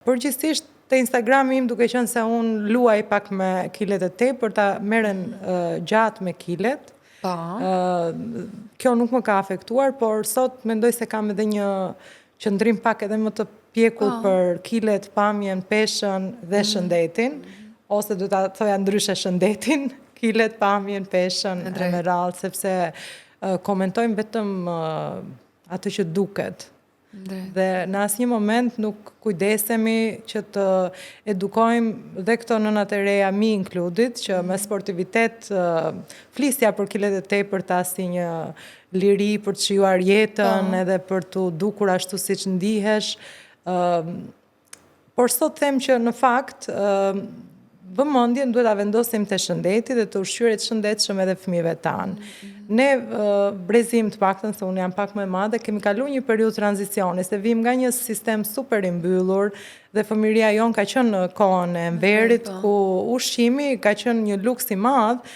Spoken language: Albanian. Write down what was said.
Përgjithsisht te Instagrami im, duke qenë se unë luaj pak me kilet e tepërta, merren gjatë me kilet. Kjo nuk më ka afektuar, por sot mendoj se kam edhe një qëndrim pak edhe më të pjekur për kilet, pamjen, peshën dhe shëndetin, ose do ta thoja ndryshe shëndetin, kilet, pamjen, peshën e me radhë, sepse komentojmë vetëm atë që duket. Dhe në asnjë moment nuk kujdesemi që të edukojmë dhe këto nënat e reja, mi included, që me sportivitet flisja për kilet e tepërta si një liri për të shijuar jetën edhe për të dukur ashtu siç ndihesh. Por sot them që në fakt vëmendjen duhet ta vendosim te shëndeti dhe të ushqyerit shëndetshëm edhe fëmijëve tanë. Ne brezim të paktën, se unë jam pak më e madhe, kemi kaluar një periudhë tranzicioni, se vim nga një sistem super i mbyllur dhe fëmijëria jon ka qenë në kohën e Enverit, ku ushqimi ka qenë një luks i madh.